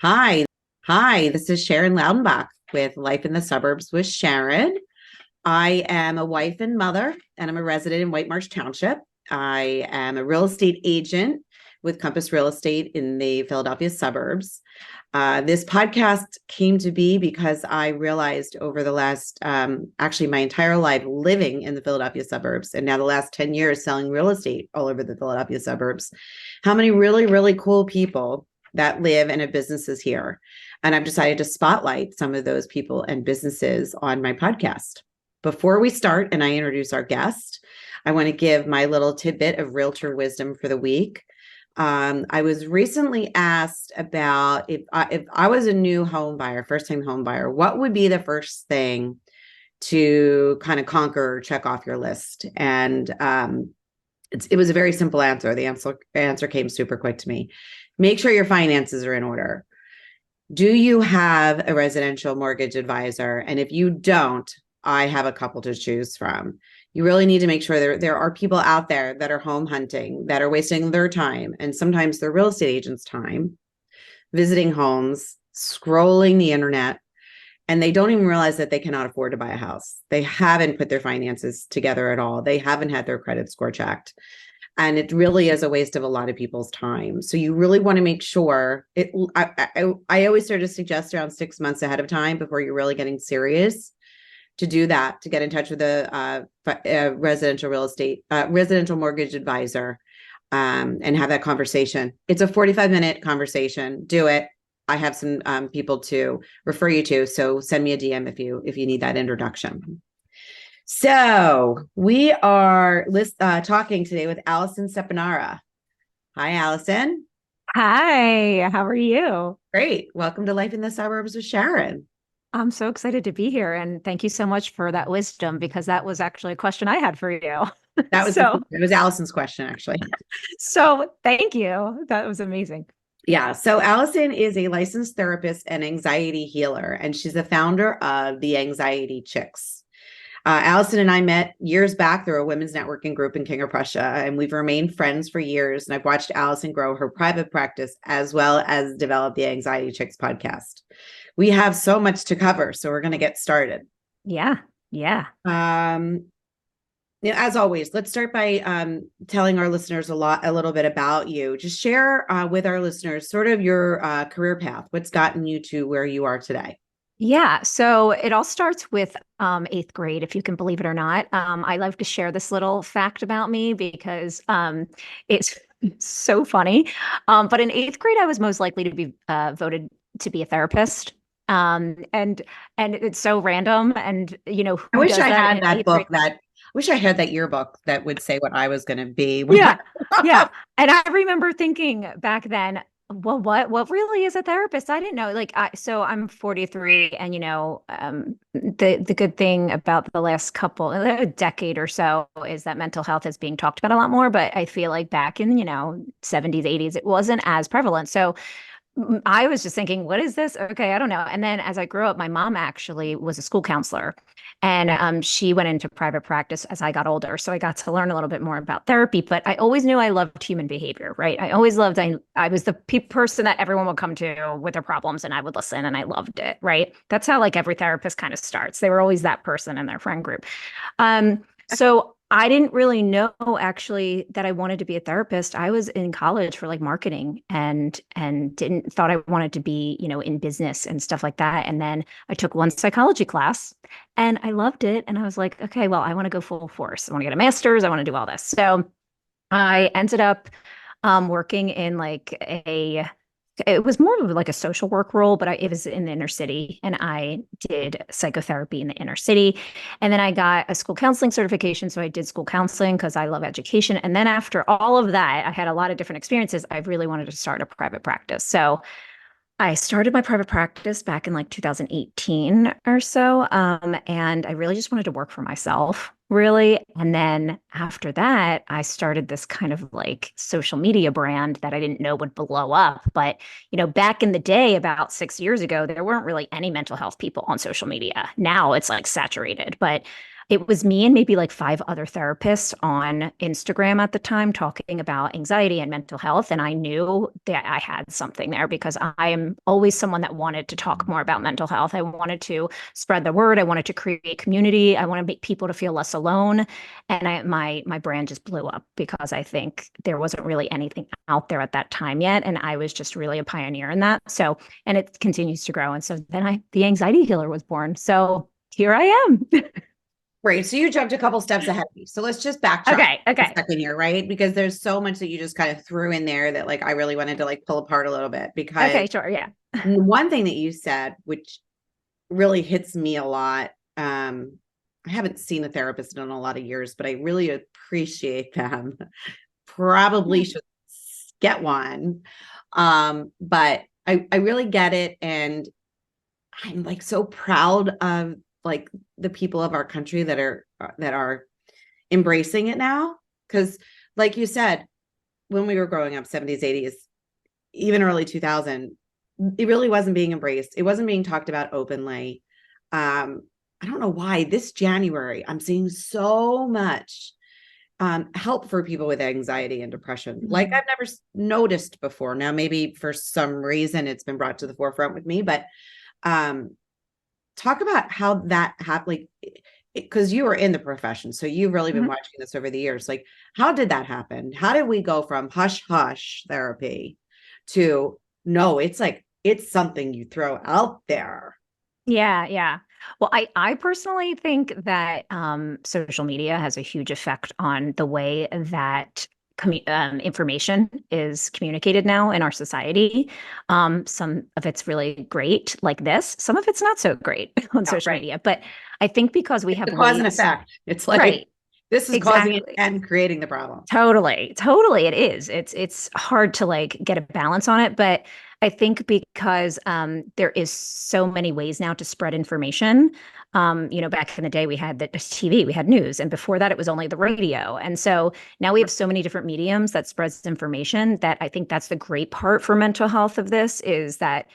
Hi. Hi, this is Sharon Loudenbach with Life in the Suburbs with Sharon. I am a wife and mother, and I'm a resident in White Marsh Township. I am a real estate agent with Compass Real Estate in the Philadelphia suburbs. This podcast came to be because I realized over the last, actually, my entire life living in the Philadelphia suburbs, and now the last 10 years selling real estate all over the Philadelphia suburbs, how many really, really cool people that live and have businesses here. And I've decided to spotlight some of those people and businesses on my podcast. Before we start and I introduce our guest, I want to give my little tidbit of realtor wisdom for the week. I was recently asked about if I was a new home buyer, first time home buyer, what would be the first thing to kind of conquer or check off your list? And it was a very simple answer. The answer came super quick to me. Make sure your finances are in order. Do you have a residential mortgage advisor? And if you don't, I have a couple to choose from. You really need to make sure there are people out there that are home hunting, that are wasting their time, and sometimes their real estate agent's time, visiting homes, scrolling the internet, and they don't even realize that they cannot afford to buy a house. They haven't put their finances together at all. They haven't had their credit score checked. And it really is a waste of a lot of people's time. So you really want to make sure I always sort of suggest around 6 months ahead of time before you're really getting serious to do that, to get in touch with a residential residential mortgage advisor, and have that conversation. It's a 45-minute conversation. Do it. I have some people to refer you to. So send me a DM if you need that introduction. So we are talking today with Alison Seponara. Hi, Alison. Hi, how are you? Great. Welcome to Life in the Suburbs with Sharon. I'm so excited to be here and thank you so much for that wisdom because that was actually a question I had for you. That was So, it was Alison's question, actually. so thank you. That was amazing. Yeah. So Alison is a licensed therapist and anxiety healer, and she's the founder of the Anxiety Chicks. Alison and I met years back through a women's networking group in King of Prussia, and we've remained friends for years. And I've watched Alison grow her private practice as well as develop the Anxiety Chicks podcast. We have so much to cover, so we're going to get started. Yeah. Yeah. As always, let's start by telling our listeners a little bit about you. Just share with our listeners sort of your career path. What's gotten you to where you are today? Yeah. So it all starts with eighth grade, if you can believe it or not. I love to share this little fact about me because it's so funny. But in eighth grade, I was most likely to be voted to be a therapist. And it's so random. And I who wish does I that had in that eighth grade? book that I wish I had that yearbook that would say what I was going to be when Yeah. I Yeah. And I remember thinking back then, well, what really is a therapist? I didn't know. So I'm 43, and the good thing about the last a decade or so is that mental health is being talked about a lot more. But I feel like back in 70s, 80s, it wasn't as prevalent. So I was just thinking, what is this? Okay, I don't know. And then as I grew up, my mom actually was a school counselor, and she went into private practice as I got older. So I got to learn a little bit more about therapy. But I always knew I loved human behavior, right? I always loved. I was the person that everyone would come to with their problems, and I would listen, and I loved it, right? That's how like every therapist kind of starts. They were always that person in their friend group. So I didn't really know actually that I wanted to be a therapist. I was in college for like marketing and didn't thought I wanted to be, in business and stuff like that. And then I took one psychology class and I loved it. And I was like, okay, well, I want to go full force. I want to get a master's. I want to do all this. So I ended up working in like it was more of like a social work role, but it was in the inner city, and I did psychotherapy in the inner city. And then I got a school counseling certification. So I did school counseling because I love education. And then after all of that, I had a lot of different experiences. I really wanted to start a private practice. So I started my private practice back in like 2018 or so. And I really just wanted to work for myself, really. And then after that, I started this kind of like social media brand that I didn't know would blow up. But, back in the day, about 6 years ago, there weren't really any mental health people on social media. Now it's like saturated. But it was me and maybe like five other therapists on Instagram at the time talking about anxiety and mental health. And I knew that I had something there because I am always someone that wanted to talk more about mental health. I wanted to spread the word. I wanted to create community. I want to make people to feel less alone. And my brand just blew up because I think there wasn't really anything out there at that time yet. And I was just really a pioneer in that. So, and it continues to grow. And so then the anxiety healer was born. So here I am. Great. So you jumped a couple steps ahead of me. So let's just backtrack Okay. a Okay. second here, right? Because there's so much that you just kind of threw in there that like I really wanted to like pull apart a little bit because Okay. Sure. Yeah. one thing that you said, which really hits me a lot, I haven't seen a therapist in a lot of years, but I really appreciate them. Probably should get one. But I really get it. And I'm like so proud of like the people of our country that are embracing it now. Because like you said, when we were growing up, 70s, 80s, even early 2000, it really wasn't being embraced. It wasn't being talked about openly. I don't know why this January I'm seeing so much help for people with anxiety and depression like I've never noticed before. Now, maybe for some reason it's been brought to the forefront with me, but um, talk about how that happened, like, because you were in the profession, so you've really been Mhm. watching this over the years. Like, how did that happen? How did we go from hush hush therapy to no, it's like it's something you throw out there? Yeah, yeah. Well, I personally think that social media has a huge effect on the way that information is communicated now in our society. Some of it's really great, like this. Some of it's not so great on Yeah, social right. media. But I think because we It's have the cause and ways, effect. It's like right? this is causing it Exactly. and creating the problem. Totally. Totally it is. It's hard to like get a balance on it, but I think because there is so many ways now to spread information. Back in the day we had the TV, we had news, and before that it was only the radio. And so now we have so many different mediums that spreads information that I think that's the great part for mental health of this is that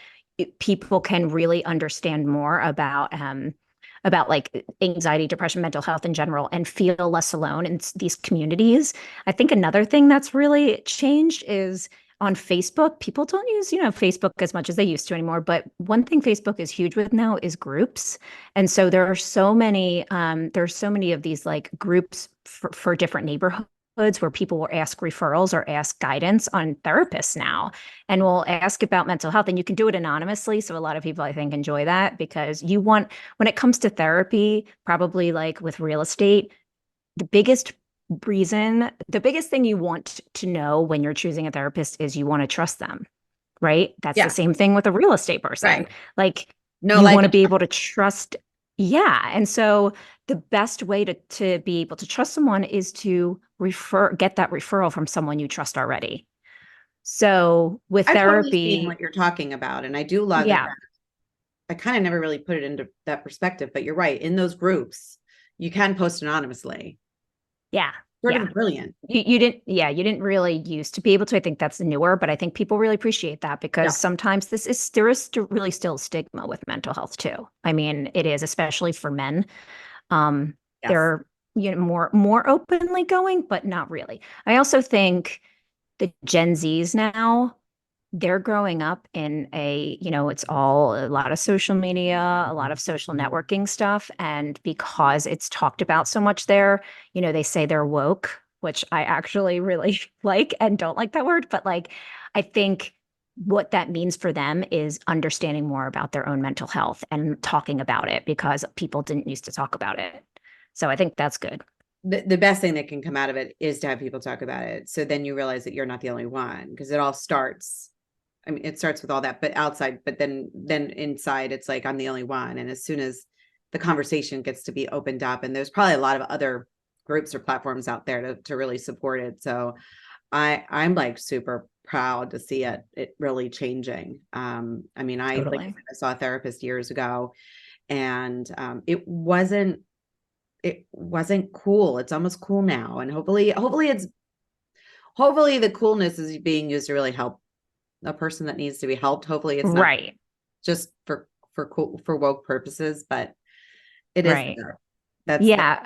people can really understand more about like anxiety, depression, mental health in general, and feel less alone in these communities. I think another thing that's really changed is on Facebook. People don't use, Facebook as much as they used to anymore. But one thing Facebook is huge with now is groups. And so there's so many of these like groups for different neighborhoods where people will ask referrals or ask guidance on therapists now and will ask about mental health. And you can do it anonymously. So a lot of people, I think, enjoy that because when it comes to therapy, probably like with real estate, the biggest the biggest thing you want to know when you're choosing a therapist is you want to trust them, right? That's the Yeah, same thing with a real estate person. right. Like No, you like want to be able to trust. Yeah. And so the best way to be able to trust someone is to get that referral from someone you trust already. So with I totally see therapy, what you're talking about. And I do love that. yeah, I kind of never really put it into that perspective, but you're right. In those groups, you can post anonymously. yeah, Sort yeah. of brilliant. You didn't really used to be able to. I think that's newer, but I think people really appreciate that because Yeah. sometimes there is really still stigma with mental health too. I mean, it is especially for men. Um, Yes. they're more openly going, but not really. I also think the Gen Zs now, they're growing up in it's all a lot of social media, a lot of social networking stuff. And because it's talked about so much there, they say they're woke, which I actually really like and don't like that word. But like, I think what that means for them is understanding more about their own mental health and talking about it because people didn't used to talk about it. So I think that's good. The best thing that can come out of it is to have people talk about it. So then you realize that you're not the only one because it all starts. I mean, it starts with all that, but outside, but then inside, it's like I'm the only one. And as soon as the conversation gets to be opened up, and there's probably a lot of other groups or platforms out there to really support it. So I'm like super proud to see it really changing. I mean, Totally. I saw a therapist years ago, and it wasn't cool. It's almost cool now, and hopefully the coolness is being used to really help a person that needs to be helped. Hopefully it's not Right. just for cool for woke purposes, but it is Right. there. That's Yeah,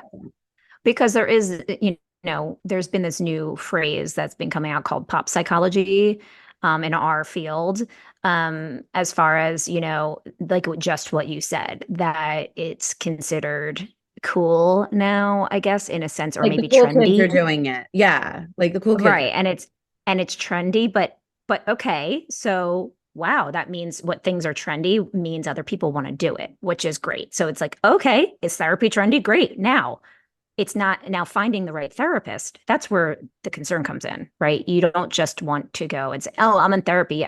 because there's been this new phrase that's been coming out called pop psychology in our field, as far as, like just what you said, that it's considered cool now, I guess, in a sense, or like the maybe cool kids trendy. are doing it. Yeah. Like the cool kids. Right. And it's trendy, but okay. So wow, that means what things are trendy means other people want to do it, which is great. So it's like, okay, is therapy trendy? Great. Now it's not. Now finding the right therapist, that's where the concern comes in, right? You don't just want to go and say, oh, I'm in therapy.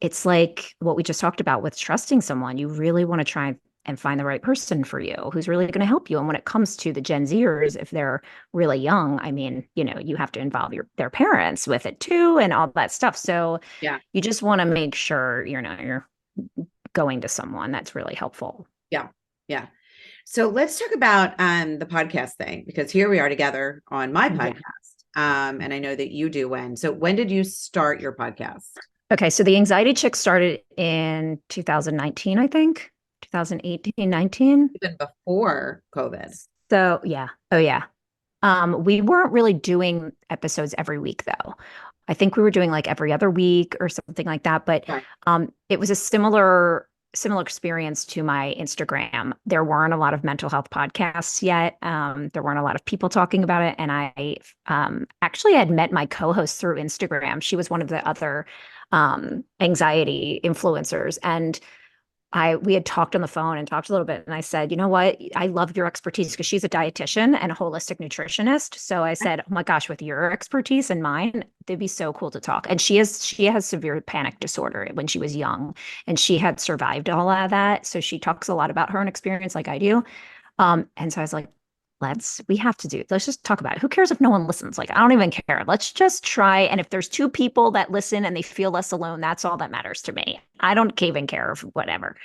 It's like what we just talked about with trusting someone. You really want to try and find the right person for you who's really going to help you. And when it comes to the Gen Zers, if they're really young, I mean, you have to involve their parents with it too and all that stuff. So Yeah. you just want to make sure you're going to someone that's really helpful. Yeah. Yeah. So let's talk about the podcast thing, because here we are together on my Yeah. podcast. And I know that you do when. So when did you start your podcast? Okay. So the Anxiety Chick started in 2019, I think, 2018, 19. Even before COVID. So yeah. Oh yeah. We weren't really doing episodes every week though. I think we were doing like every other week or something like that. But Right. it was a similar experience to my Instagram. There weren't a lot of mental health podcasts yet. There weren't a lot of people talking about it. And I actually had met my co-host through Instagram. She was one of the other anxiety influencers. And we had talked on the phone and talked a little bit, and I said, you know what? I love your expertise, because she's a dietitian and a holistic nutritionist. So I said, oh my gosh, with your expertise and mine, it'd be so cool to talk. And she has severe panic disorder when she was young, and she had survived all of that. So she talks a lot about her own experience, like I do. And so I was like, let's just talk about it. Who cares if no one listens? Like, I don't even care. Let's just try. And if there's two people that listen and they feel less alone, that's all that matters to me. I don't even care if whatever.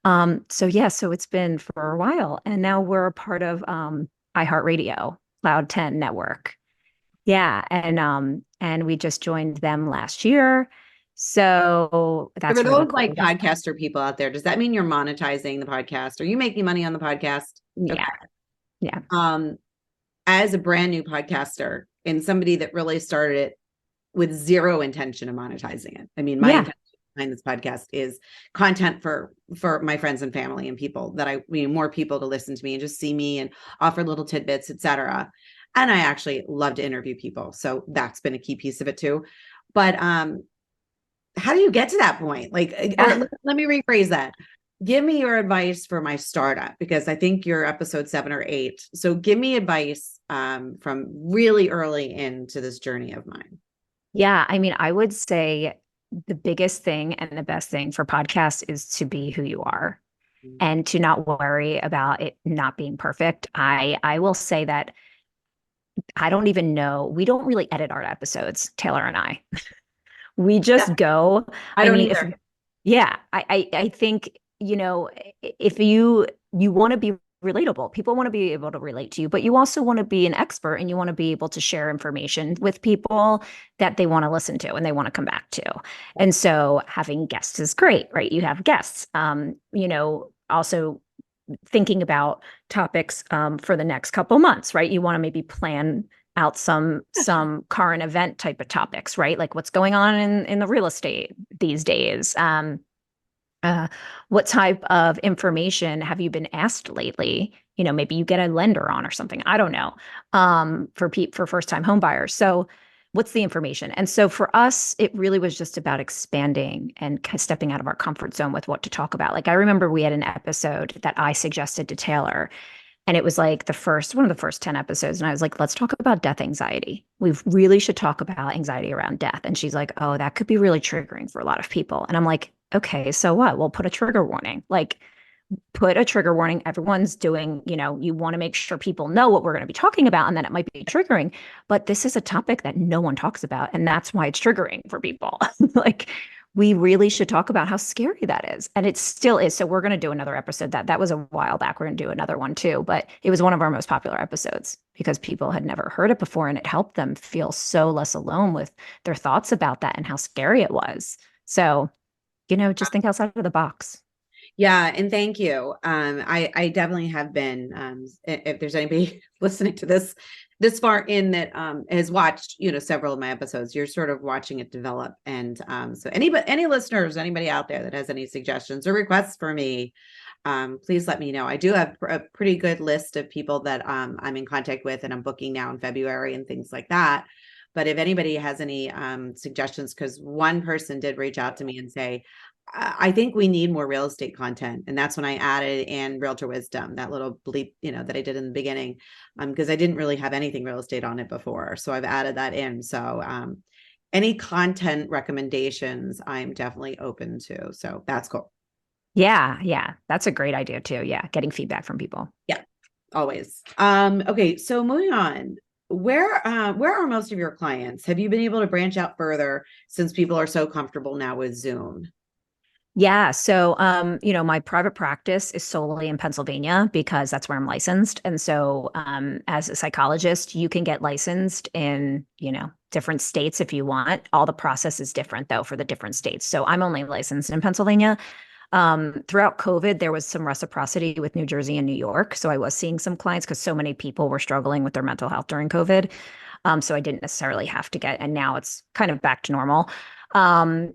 So yeah, so it's been for a while. And now we're a part of iHeartRadio, Cloud 10 network. Yeah. And we just joined them last year. So So that's for really those cool. like podcaster people out there, does that mean you're monetizing the podcast? Are you making money on the podcast? Okay. Yeah. Yeah. As a brand new podcaster and somebody that really started it with zero intention of monetizing it. I mean, my Yeah. intention behind this podcast is content for my friends and family and people that more people to listen to me and just see me and offer little tidbits, etc. And I actually love to interview people. So that's been a key piece of it too. But how do you get to that point? Like, or let me rephrase that. Give me your advice for my startup, because I think you're episode 7 or 8. So give me advice from really early into this journey of mine. Yeah. I mean, I would say the biggest thing and the best thing for podcasts is to be who you are and to not worry about it not being perfect. I will say that I don't even know. We don't really edit our episodes, Taylor and I. We Yeah, just go. I I don't mean, if either. yeah, I think, if you want to be relatable, people want to be able to relate to you, but you also want to be an expert, and you want to be able to share information with people that they want to listen to and they want to come back to. And so having guests is great, right? You have guests. Also thinking about topics for the next couple months, right? You want to maybe plan out some current event type of topics, right? Like what's going on in the real estate these days. Uh, what type of information have you been asked lately? Maybe you get a lender on or something. I don't know. For first time home buyers. So what's the information? And so for us, it really was just about expanding and stepping out of our comfort zone with what to talk about. Like I remember we had an episode that I suggested to Taylor, and it was like one of the first 10 episodes. And I was like, let's talk about death anxiety. We really should talk about anxiety around death. And she's like, oh, that could be really triggering for a lot of people. And I'm like, okay, so what? We'll put a trigger warning. Like, put a trigger warning. Everyone's doing, you want to make sure people know what we're going to be talking about, and then it might be triggering. But this is a topic that no one talks about. And that's why it's triggering for people. Like, we really should talk about how scary that is. And it still is. So we're going to do another episode. That was a while back. We're going to do another one too. But it was one of our most popular episodes because people had never heard it before, and it helped them feel so less alone with their thoughts about that and how scary it was. So, just think outside of the box. Yeah, and thank you. I definitely have been. If there's anybody listening to this far in that has watched, several of my episodes, you're sort of watching it develop. And so any listeners, anybody out there that has any suggestions or requests for me, please let me know. I do have a pretty good list of people that I'm in contact with, and I'm booking now in February and things like that. But if anybody has any suggestions, because one person did reach out to me and say, I think we need more real estate content. And that's when I added in Realtor Wisdom, that little bleep, that I did in the beginning, because I didn't really have anything real estate on it before. So I've added that in. So any content recommendations, I'm definitely open to. So that's cool. Yeah, yeah, that's a great idea too. Yeah, getting feedback from people. Yeah, always. Okay, so moving on. Where are most of your clients? Have you been able to branch out further since people are so comfortable now with Zoom? Yeah. So, my private practice is solely in Pennsylvania because that's where I'm licensed. And so, as a psychologist, you can get licensed in, different states if you want. All the process is different though for the different states. So I'm only licensed in Pennsylvania. Throughout COVID, there was some reciprocity with New Jersey and New York. So I was seeing some clients because so many people were struggling with their mental health during COVID. So I didn't necessarily have to get, and now it's kind of back to normal. So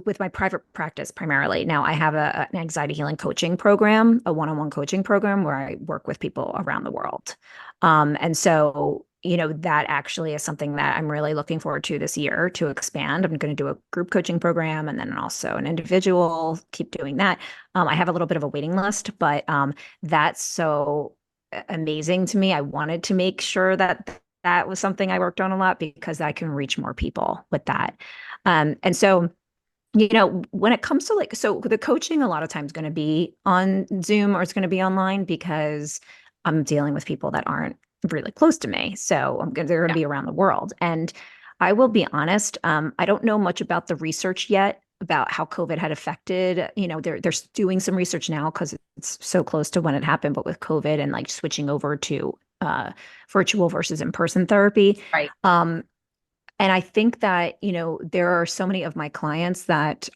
with my private practice primarily, now I have an anxiety healing coaching program, a one-on-one coaching program where I work with people around the world. And so, that actually is something that I'm really looking forward to this year to expand. I'm going to do a group coaching program and then also an individual, keep doing that. I have a little bit of a waiting list, but that's so amazing to me. I wanted to make sure that that was something I worked on a lot because I can reach more people with that. And so, when it comes to so the coaching, a lot of times going to be on Zoom or it's going to be online because I'm dealing with people that aren't really close to me. So they're going to Yeah. be around the world. And I will be honest, I don't know much about the research yet about how COVID had affected, they're doing some research now because it's so close to when it happened, but with COVID and like switching over to virtual versus in-person therapy. Right. And I think that, there are so many of my clients that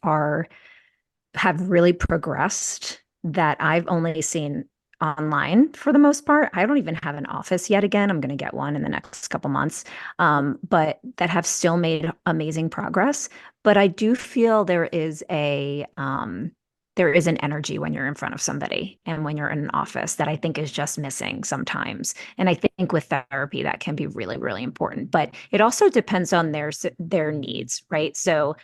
have really progressed that I've only seen online for the most part. I don't even have an office yet again. I'm going to get one in the next couple months. But that have still made amazing progress. But I do feel there is an energy when you're in front of somebody and when you're in an office that I think is just missing sometimes. And I think with therapy that can be really, really important. But it also depends on their needs, right? So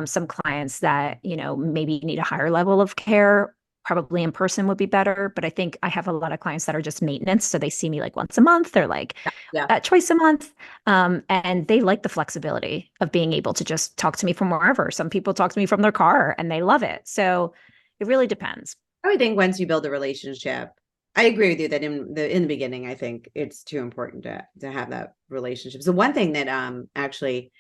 some clients that, maybe need a higher level of care, probably in person would be better. But I think I have a lot of clients that are just maintenance. So they see me like once a month or like Yeah. twice a month. And they like the flexibility of being able to just talk to me from wherever. Some people talk to me from their car and they love it. So it really depends. I would think once you build a relationship, I agree with you that in the beginning, I think it's too important to have that relationship. So one thing that actually,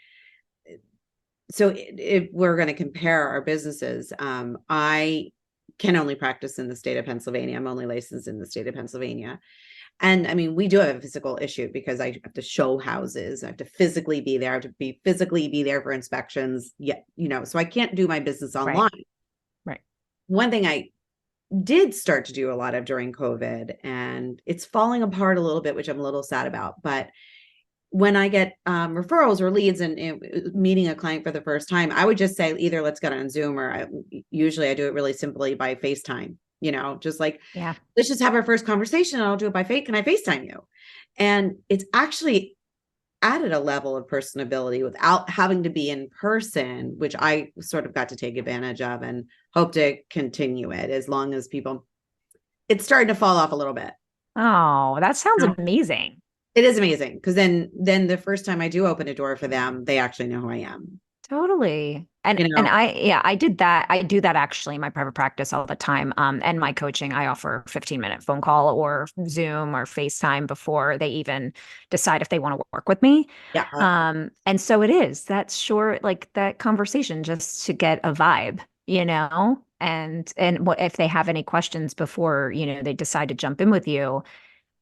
so if we're going to compare our businesses, I can only practice in the state of Pennsylvania. I'm only licensed in the state of Pennsylvania. And I mean, we do have a physical issue because I have to show houses. I have to physically be there. I have to physically be there for inspections. Yeah, so I can't do my business Right. online. Right. One thing I did start to do a lot of during COVID, and it's falling apart a little bit, which I'm a little sad about. But when I get referrals or leads and meeting a client for the first time, I would just say either let's get on Zoom or usually I do it really simply by FaceTime, just like, Yeah. let's just have our first conversation and I'll do it by Can I FaceTime you? And it's actually added a level of personability without having to be in person, which I sort of got to take advantage of and hope to continue it as long as people, it's starting to fall off a little bit. Oh, that sounds No. amazing. It is amazing because then the first time I do open a door for them, they actually know who I am. Totally. And You and know, I did that. I do that actually in my private practice all the time. And my coaching, I offer a 15-minute phone call or Zoom or FaceTime before they even decide if they want to work with me. yeah, And so it is that short, like that conversation just to get a vibe, and what if they have any questions before, they decide to jump in with you,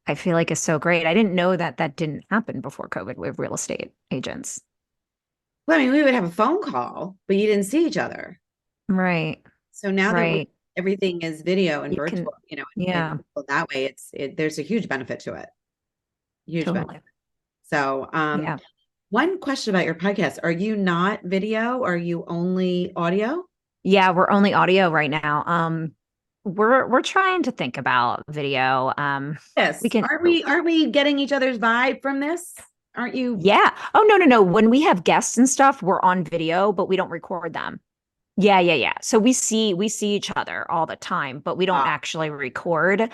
I feel like is so great. I didn't know that that didn't happen before COVID with real estate agents. well, I mean, we would have a phone call, but you didn't see each other. Right. So now that right. everything is video and You can, virtual, and yeah, that way there's a huge benefit to it. Huge benefit. totally. So, Yeah. one question about your podcast. Are you not video? Are you only audio? Yeah, we're only audio right now. We're trying to think about video. We Yes. can, Aren't we getting each other's vibe from this? Aren't you? yeah. Oh, no, no, no. When we have guests and stuff, we're on video, but we don't record them. Yeah, yeah, yeah. So we see each other all the time, but we don't Oh, actually record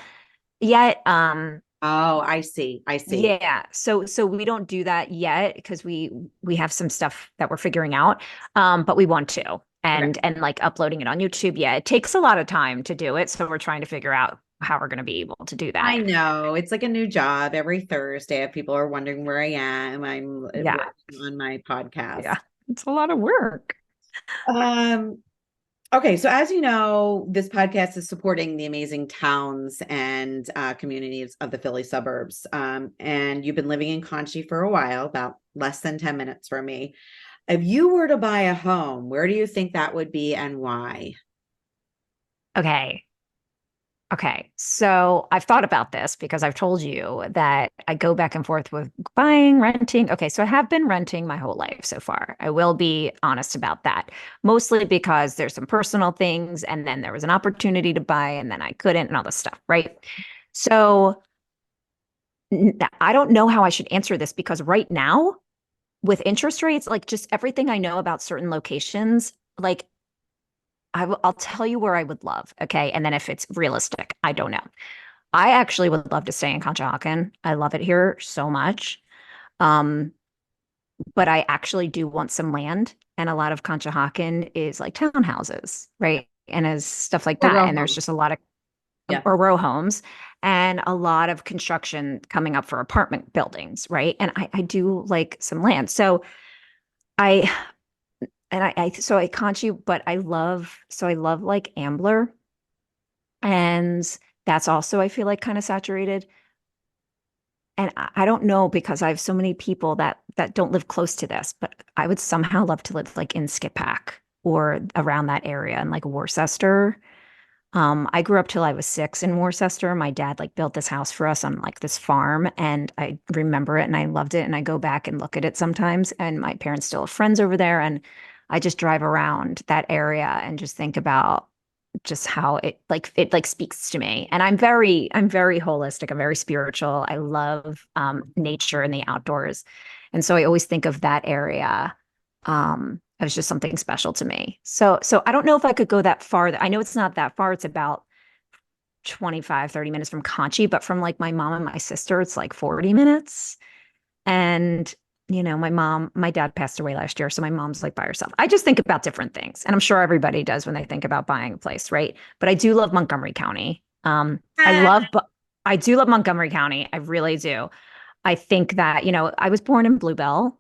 yet. oh, I see. I see. Yeah. So we don't do that yet because we have some stuff that we're figuring out. But we want to. Okay. And like uploading it on YouTube. Yeah, it takes a lot of time to do it. So we're trying to figure out how we're going to be able to do I that. know it's like a new job every Thursday. If people are wondering where I am, I'm Yeah. working on my podcast. Yeah. It's a lot of work. Um, okay, so as you know, this podcast is supporting the amazing towns and communities of the Philly suburbs. And you've been living in Conchi for a while, about less than 10 minutes from me. If you were to buy a home, where do you think that would be and why? Okay. Okay, so I've thought about this because I've told you that I go back and forth with buying, renting. Okay, so I have been renting my whole life so far. I will be honest about that, mostly because there's some personal things, and then there was an opportunity to buy, and then I couldn't, and all this stuff, right? So I don't know how I should answer this because right now, with interest rates, like just everything I know about certain locations, like I'll tell you where I would love. Okay. And then if it's realistic, I don't know. I actually would love to stay in Conshohocken. I love it here so much. Um, but I actually do want some land. And a lot of Conshohocken is like townhouses, right? And as stuff like Or that. row And there's home? just a lot of Yeah. or row homes and a lot of construction coming up for apartment buildings, right? And I do like some land. So I so I can't you, but I love like Ambler. And that's also, I feel like, kind of saturated. And I don't know because I have so many people that don't live close to this, but I would somehow love to live like in Skippack or around that area and like Worcester. I grew up till I was 6 in Worcester. My dad like built this house for us on like this farm, and I remember it and I loved it. And I go back and look at it sometimes, and my parents still have friends over there, and I just drive around that area and just think about just how it like speaks to me. And I'm very holistic. I'm very spiritual. I love nature and the outdoors. And so I always think of that area as just something special to me. So I don't know if I could go that far. I know it's not that far. It's about 25-30 minutes from Conchi, but from like my mom and my sister, it's like 40 minutes. And my dad passed away last year, so my mom's like by herself. I just think about different things, and I'm sure everybody does when they think about buying a place, right? But I do love Montgomery County. Ah, I do love Montgomery County. I really do. I think that, I was born in Bluebell.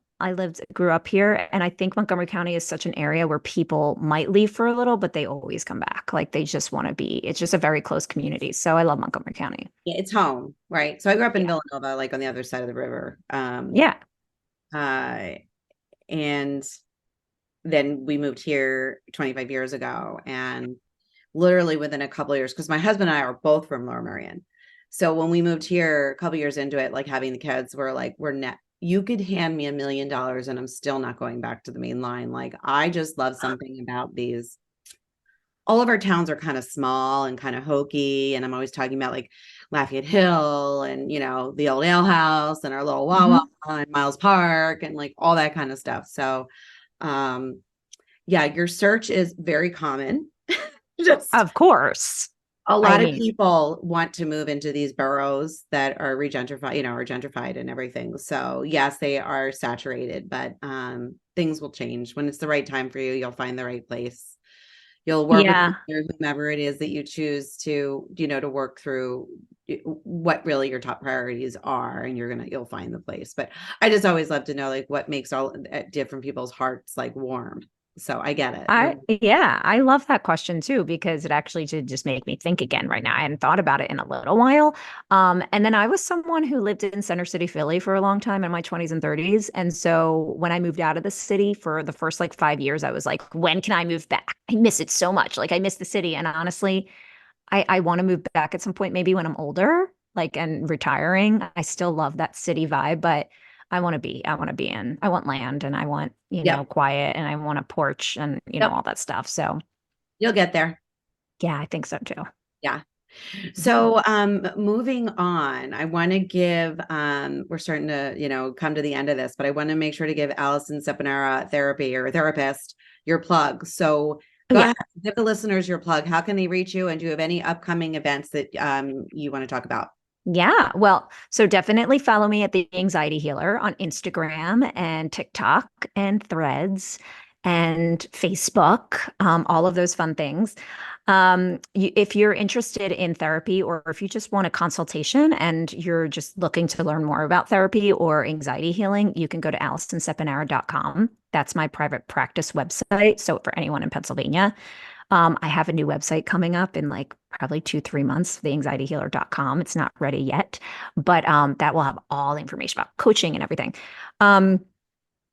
Grew up here, and I think Montgomery County is such an area where people might leave for a little, but they always come back. Like they just want to be, it's just a very close community. So I love Montgomery County. yeah, it's home, right? So I grew up in Yeah. Villanova, like on the other side of the river. Yeah. Uh, and then we moved here 25 years ago, and literally within a couple of years, because my husband and I are both from Lower Merion. So when we moved here a couple years into it, like having the kids, we're like, we're net. You could hand me $1 million and I'm still not going back to the main line. Like I just love something about these. All of our towns are kind of small and kind of hokey. And I'm always talking about like Lafayette Hill and, the old ale house and our little Wawa Mhm. and Miles Park and like all that kind of stuff. So, um, yeah, your search is very common. Just Of course. a I lot of mean, people want to move into these boroughs that are regentrified, are gentrified and everything. So yes, they are saturated, but things will change. When it's the right time for you, you'll find the right place. You'll work with yeah. whomever it is that you choose to work through what really your top priorities are, and you'll find the place. But I just always love to know like what makes all different people's hearts like warm. So I get it. I love that question too, because it actually did just make me think again right now. I hadn't thought about it in a little while. And then I was someone who lived in Center City, Philly for a long time in my 20s and 30s. And so when I moved out of the city for the first like 5 years, I was like, when can I move back? I miss it so much. Like I miss the city. And honestly, I want to move back at some point, maybe when I'm older, like and retiring. I still love that city vibe, but I want land and I want, Yep. quiet and I want a porch and, Yep. all that stuff. So You'll get there. yeah, I think so too. Yeah. So moving on, I want to give we're starting to, come to the end of this, but I want to make sure to give Alison Seponara therapy or therapist your plug. So Oh, go yeah. ahead, give the listeners your plug. How can they reach you? And do you have any upcoming events that you want to talk about? Yeah. Well, so definitely follow me at the Anxiety Healer on Instagram and TikTok and Threads and Facebook, all of those fun things. If you're interested in therapy or if you just want a consultation and you're just looking to learn more about therapy or anxiety healing, you can go to AlisonSeponara.com. That's my private practice website. So for anyone in Pennsylvania. I have a new website coming up in like probably 2, 3 months, theanxietyhealer.com. It's not ready yet, but that will have all the information about coaching and everything. Um,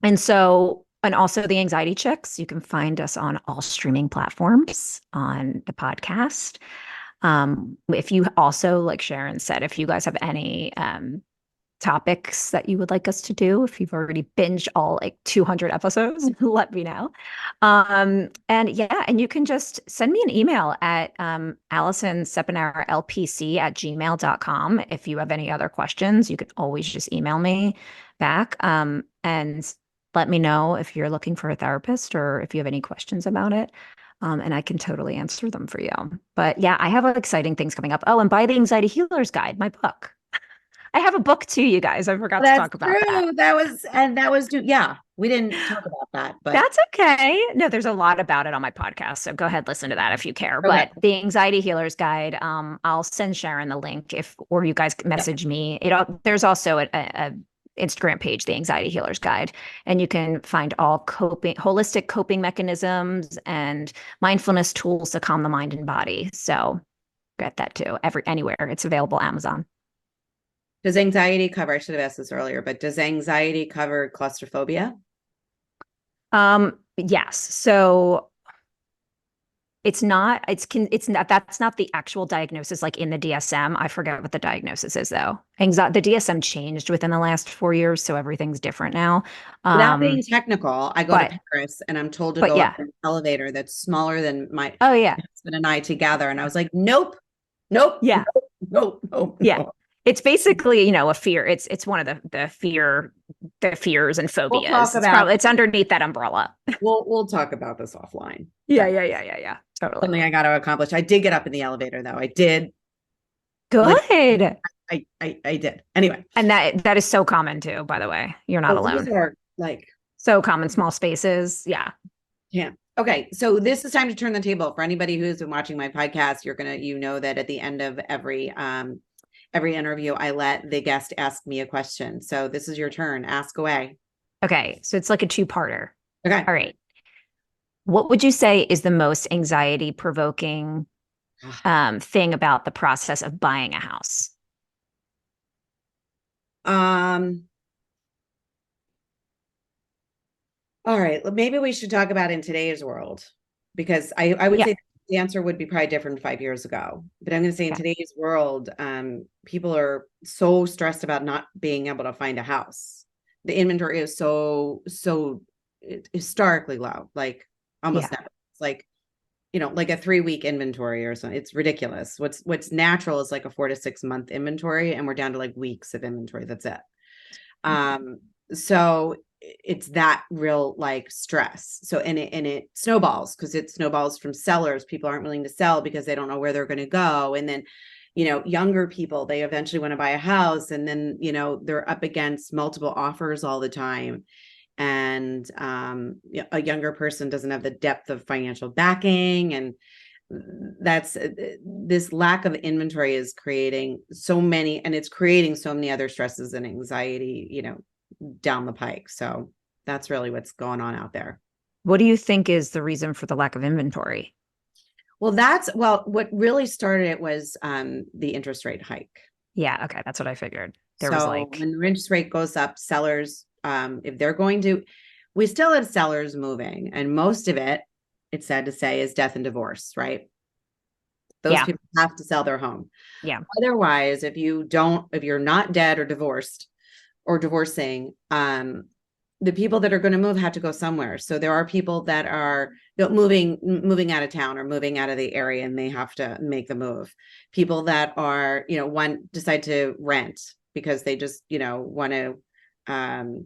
and also the Anxiety Chicks, you can find us on all streaming platforms on the podcast. If you also, like Sharon said, if you guys have any topics that you would like us to do, if you've already binged all like 200 episodes, let me know. And yeah, and you can just send me an email at Alison Seponara LPC at gmail.com. If you have any other questions, you can always just email me back and let me know if you're looking for a therapist or if you have any questions about it. And I can totally answer them for you. But yeah, I have exciting things coming up. Oh, and buy the Anxiety Healer's Guide, my book. I have a book too, you guys. I forgot to That's talk about that. true. Yeah, we didn't talk about that, but That's okay. No, there's a lot about it on my podcast. So go ahead, listen to that if you care. okay. But the Anxiety Healer's Guide, I'll send Sharon the link or you guys Yep. message me. There's also a Instagram page, the Anxiety Healer's Guide, and you can find all holistic coping mechanisms and mindfulness tools to calm the mind and body. So get that too. Anywhere it's available, Amazon. Does anxiety cover, I should have asked this earlier, but does anxiety cover claustrophobia? Yes. So it's not, that's not the actual diagnosis like in the DSM. I forget what the diagnosis is though. The DSM changed within the last 4 years, so everything's different now. Without being technical, I go to But Paris and I'm told to but go up yeah. an elevator that's smaller than my Oh yeah. husband and I together. And I was like, nope, nope, Yeah. nope, nope, Yeah. nope. It's basically, a fear. It's one of the fears and We'll talk phobias. about It's underneath that umbrella. we'll talk about this offline. Yeah, That's yeah, yeah, yeah, yeah. Totally. something I got to accomplish. I did get up in the elevator though. I did. Like Good. I did. Anyway. And that is so common too, by the way. You're not Oh, these alone. are like So common, small spaces. Yeah. yeah. Okay, so this is time to turn the table. For anybody who's been watching my podcast, you know that at the end of every interview, I let the guest ask me a question. So this is your turn. Ask away. Okay. So it's like a two-parter. Okay. All right. What would you say is the most anxiety provoking thing about the process of buying a house? All right. Well, maybe we should talk about in today's world because I would Yeah. say the answer would be probably different 5 years ago. But I'm going to say in Okay. today's world, people are so stressed about not being able to find a house. The inventory is so historically low, like almost Yeah. never. It's like, like a 3-week inventory or something. It's ridiculous. What's natural is like a 4 to 6 month inventory, and we're down to like weeks of inventory. That's it. So it's that real like stress. So and it snowballs because it snowballs from sellers. People aren't willing to sell because they don't know where they're going to go. And then, younger people, they eventually want to buy a house, and then, they're up against multiple offers all the time. And a younger person doesn't have the depth of financial backing, and that's this lack of inventory is creating so many, and it's creating so many other stresses and anxiety, down the pike. So that's really what's going on out there. What do you think is the reason for the lack of inventory? Well, what really started it was the interest rate hike. Yeah. Okay. That's what I figured. There So was like, when the interest rate goes up, sellers, if they're going to, we still have sellers moving, and most of it it's sad to say, is death and divorce, right? Those Yeah. people have to sell their home. Yeah. Otherwise, if you're not dead or divorced or divorcing, the people that are going to move have to go somewhere. So there are people that are moving out of town or moving out of the area, and they have to make the move. People that are, one decide to rent because they just, want to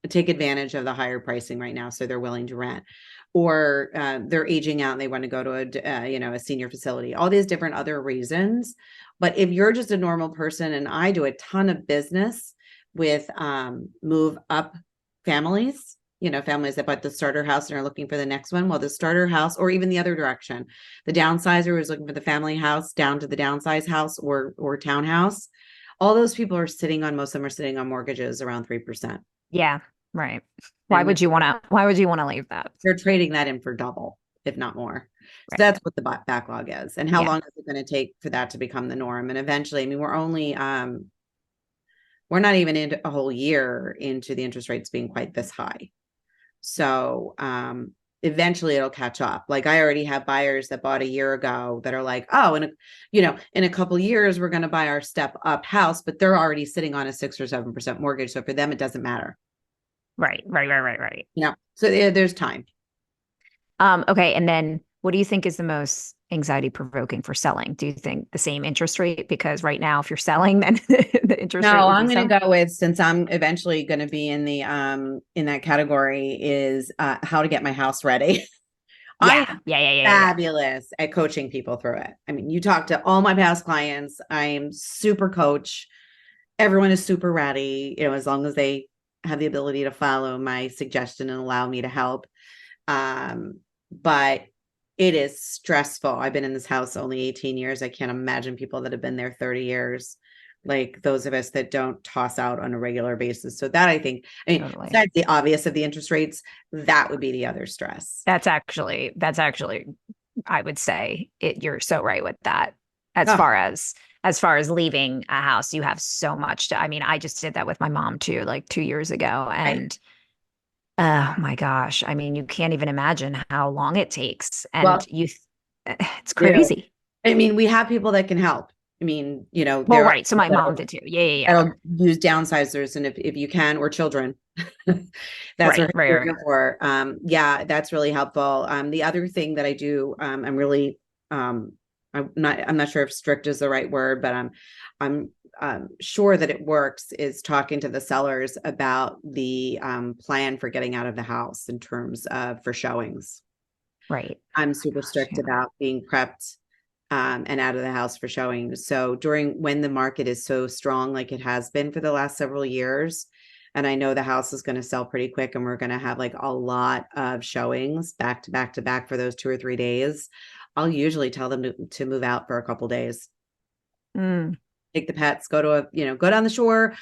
take advantage of the higher pricing right now. So they're willing to rent, or they're aging out and they want to go to a senior facility, all these different other reasons. But if you're just a normal person, and I do a ton of business with move up families, families that bought the starter house and are looking for the next one. Well, the starter house, or even the other direction, the downsizer is looking for the family house down to the downsize house or townhouse. All those people are most of them are sitting on mortgages around 3%. Yeah. Right. And Why would you want to leave that? they're trading that in for double, if not more. So Right. that's what the backlog is. And how Yeah. long is it going to take for that to become the norm? And eventually, I mean, we're not even into a whole year into the interest rates being quite this high. So eventually it'll catch up. Like, I already have buyers that bought a year ago that are like, oh, in a couple of years, we're going to buy our step up house, but they're already sitting on a 6 or 7% mortgage. So for them, it doesn't matter. Right. So there's time. Okay. And then what do you think is the most anxiety provoking for selling? Do you think the same interest rate? Because right now, if you're selling, then the interest rate No, would I'm be going to go with, since I'm eventually going to be in the in that category, is how to get my house ready. I am fabulous at coaching people through it. I mean, you talk to all my past clients. I'm super coach. Everyone is super ready, as long as they have the ability to follow my suggestion and allow me to help. But it is stressful. I've been in this house only 18 years. I can't imagine people that have been there 30 years, like those of us that don't toss out on a regular basis. So that, I think, Totally. besides the obvious of the interest rates, that would be the other stress. That's actually, I would say you're so right with that. As far as leaving a house, you have so much to, I mean, I just did that with my mom too, like 2 years ago. And oh my gosh, I mean, you can't even imagine how long it takes. And it's crazy. I mean, we have people that can help. I mean, Well, right. So my mom did too. Yeah. That'll use downsizers, and if you can, or children, that's what we're here for. Yeah, that's really helpful. The other thing that I do, I'm really, I'm not sure if strict is the right word, but I'm sure that it works, is talking to the sellers about the plan for getting out of the house in terms of for showings. Right. I'm super strict about being prepped and out of the house for showing. So when the market is so strong, like it has been for the last several years, and I know the house is going to sell pretty quick, and we're going to have like a lot of showings back to back to back for those 2 or 3 days, I'll usually tell them to move out for a couple days. Take the pets, go go down the shore,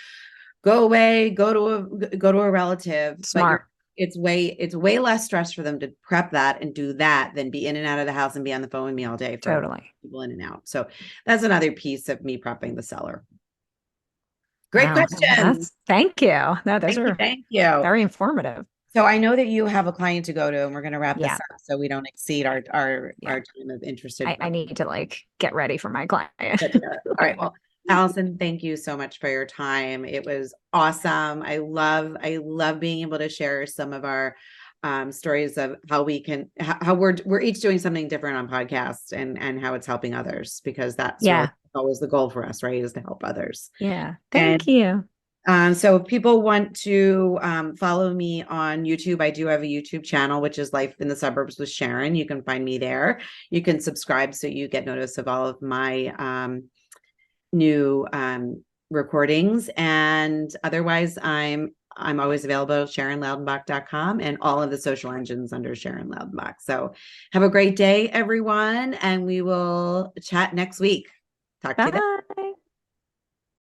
go away, go to a relative. Smart. It's way less stress for them to prep that and do that than be in and out of the house and be on the phone with me all day for Totally. people in and out. So that's another piece of me prepping the seller. Great questions. Thank you. No, those are thank you. Very informative. So I know that you have a client to go to, and we're going to wrap this up so we don't exceed our time of interested. I need to get ready for my client. All right. Well, Alison, thank you so much for your time. It was awesome. I love being able to share some of our stories of how we're each doing something different on podcasts, and how it's helping others, because that's really always the goal for us, right? Is to help others. Yeah. Thank you. So if people want to follow me on YouTube, I do have a YouTube channel, which is Life in the Suburbs with Sharon. You can find me there. You can subscribe so you get notice of all of my new recordings. And otherwise, I'm always available at SharonLaudenbach.com and all of the social engines under Sharon Laudenbach. So have a great day, everyone, and we will chat next week. Talk to you then.